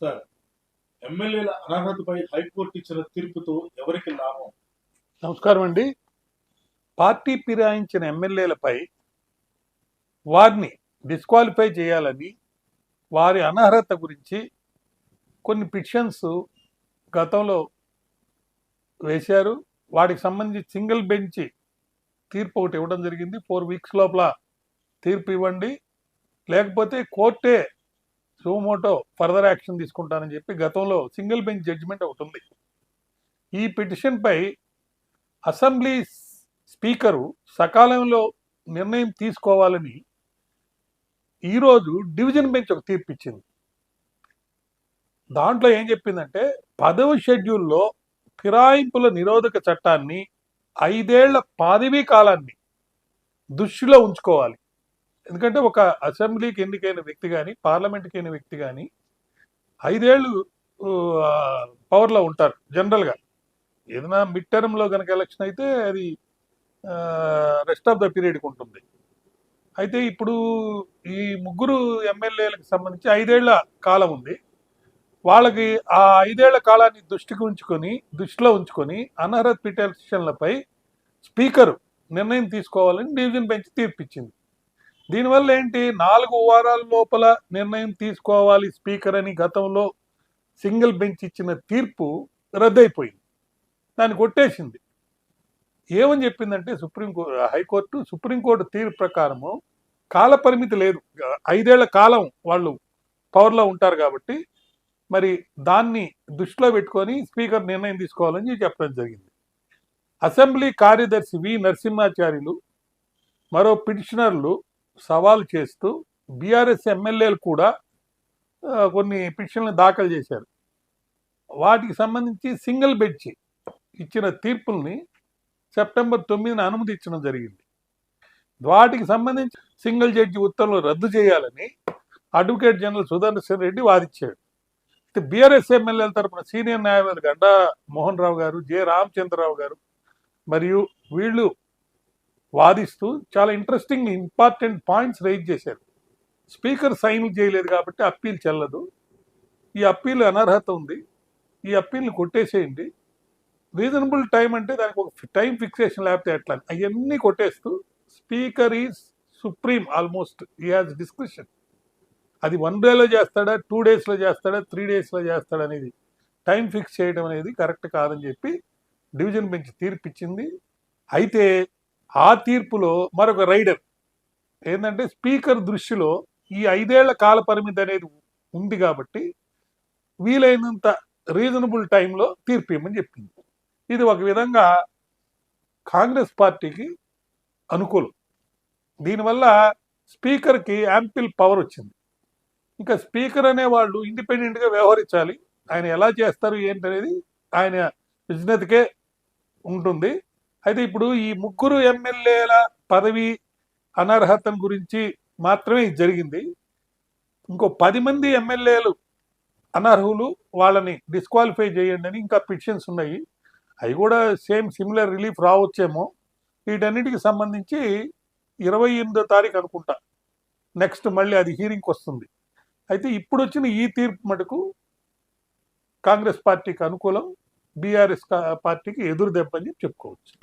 Sir, ఎమ్మెల్యేల అనర్హతపై high court ఇచ్చిన తీర్పుతో ఎవరికి లాభం? నమస్కారం అండి. పార్టీ ఫిరాయించిన ఎమ్మెల్యేలపై వారిని డిస్క్వాలిఫై చేయాలని వారి అనర్హత గురించి కొన్ని పిటిషన్స్ గతంలో వేశారు. వాటికి సంబంధించి సింగిల్ బెంచ్ తీర్పు ఒకటి ఇవ్వడం జరిగింది. 4 వీక్స్ లోపల తీర్పు ఇవ్వండి, లేకపోతే కోర్టే సుమోటో ఫర్దర్ యాక్షన్ తీసుకుంటానని చెప్పి గతంలో సింగిల్ బెంచ్ జడ్జిమెంట్ ఒకటి ఉంది. ఈ పిటిషన్పై అసెంబ్లీ స్పీకరు సకాలంలో నిర్ణయం తీసుకోవాలని ఈరోజు డివిజన్ బెంచ్ ఒక తీర్పు ఇచ్చింది. దాంట్లో ఏం చెప్పిందంటే 10వ షెడ్యూల్లో ఫిరాయింపుల నిరోధక చట్టాన్ని 5 ఏళ్ల పదవీ కాలాన్ని దృష్టిలో ఉంచుకోవాలి. ఎందుకంటే ఒక అసెంబ్లీకి ఎన్నికైన వ్యక్తి కానీ పార్లమెంట్కి అయిన వ్యక్తి కానీ 5 ఏళ్ళు పవర్లో ఉంటారు జనరల్గా. ఏదైనా మిడ్ టర్మ్లో కనుక ఎలక్షన్ అయితే అది రెస్ట్ ఆఫ్ ద పీరియడ్కి ఉంటుంది. అయితే ఇప్పుడు ఈ ముగ్గురు ఎమ్మెల్యేలకు సంబంధించి 5 ఏళ్ల కాలం ఉంది. వాళ్ళకి ఆ 5 ఏళ్ల కాలాన్ని దృష్టిలో ఉంచుకొని అనర్హత పిటిషన్లపై స్పీకర్ నిర్ణయం తీసుకోవాలని డివిజన్ బెంచ్ తీర్పిచ్చింది. దీనివల్ల ఏంటి, 4 వారాల లోపల నిర్ణయం తీసుకోవాలి స్పీకర్ అని గతంలో సింగిల్ బెంచ్ ఇచ్చిన తీర్పు రద్దయిపోయింది. దాన్ని కొట్టేసింది. ఏమని చెప్పిందంటే సుప్రీంకోర్టు తీర్పు ప్రకారము కాల పరిమితి లేదు, 5 ఏళ్ల కాలం వాళ్ళు పవర్లో ఉంటారు కాబట్టి మరి దాన్ని దృష్టిలో పెట్టుకొని స్పీకర్ నిర్ణయం తీసుకోవాలని చెప్పడం జరిగింది. అసెంబ్లీ కార్యదర్శి వి నరసింహాచార్యులు మరో పిటిషనర్లు సవాల్ చేస్తూ బీఆర్ఎస్ ఎమ్మెల్యేలు కూడా కొన్ని పిటిషన్లు దాఖలు చేశారు. వాటికి సంబంధించి సింగిల్ బెంచ్ ఇచ్చిన తీర్పుల్ని సెప్టెంబర్ 9న అనుమతించడం జరిగింది. వాటికి సంబంధించి సింగిల్ జడ్జి ఉత్తర్వులు రద్దు చేయాలని అడ్వకేట్ జనరల్ సుదర్శన్ రెడ్డి వాదించాడు. బీఆర్ఎస్ ఎమ్మెల్యేల తరపున సీనియర్ న్యాయవాది గండా మోహన్ రావు గారు, జె రామచంద్రరావు గారు మరియు వీళ్ళు వాదిస్తూ చాలా ఇంపార్టెంట్ పాయింట్స్ రైజ్ చేశారు. స్పీకర్ సైన్ చేయలేదు కాబట్టి అప్పీల్ చెల్లదు, ఈ అప్పీల్ అనర్హత ఉంది, ఈ అప్పీల్ని కొట్టేసేయండి, రీజనబుల్ టైం అంటే దానికి ఒక టైం ఫిక్సేషన్ లేకపోతే ఎట్లా, అవన్నీ కొట్టేస్తూ speaker is supreme, almost he has discretion. అది 1 డేలో చేస్తాడా, 2 డేస్లో చేస్తాడా, 3 డేస్లో చేస్తాడా అనేది టైం ఫిక్స్ చేయడం అనేది కరెక్ట్ కాదని చెప్పి డివిజన్ బెంచ్ తీర్పు ఇచ్చింది. అయితే ఆ తీర్పులో మరొక రైడర్ ఏంటంటే స్పీకర్ దృష్టిలో ఈ 5 ఏళ్ల కాల పరిమితి అనేది ఉంది కాబట్టి వీలైనంత రీజనబుల్ టైంలో తీర్పు ఇవ్వమని చెప్పింది. ఇది ఒక విధంగా కాంగ్రెస్ పార్టీకి అనుకూలం. దీనివల్ల స్పీకర్కి యాంపిల్ పవర్ వచ్చింది. ఇంకా స్పీకర్ అనేవాళ్ళు ఇండిపెండెంట్గా వ్యవహరించాలి. ఆయన ఎలా చేస్తారు ఏంటనేది ఆయన విజ్ఞతకే ఉంటుంది. అయితే ఇప్పుడు ఈ ముగ్గురు ఎమ్మెల్యేల పదవి అనర్హత గురించి మాత్రమే ఇది జరిగింది. ఇంకో 10 మంది ఎమ్మెల్యేలు అనర్హులు, వాళ్ళని డిస్క్వాలిఫై చేయండి అని ఇంకా పిటిషన్స్ ఉన్నాయి. అవి కూడా సిమిలర్ రిలీఫ్ రావచ్చేమో. వీటన్నిటికి సంబంధించి 28వ తారీఖు అనుకుంటా నెక్స్ట్ మళ్ళీ అది హీరింగ్కి వస్తుంది. అయితే ఇప్పుడు వచ్చిన ఈ తీర్పు మటుకు కాంగ్రెస్ పార్టీకి అనుకూలం, బీఆర్ఎస్ పార్టీకి ఎదురు దెబ్బని చెప్పుకోవచ్చు.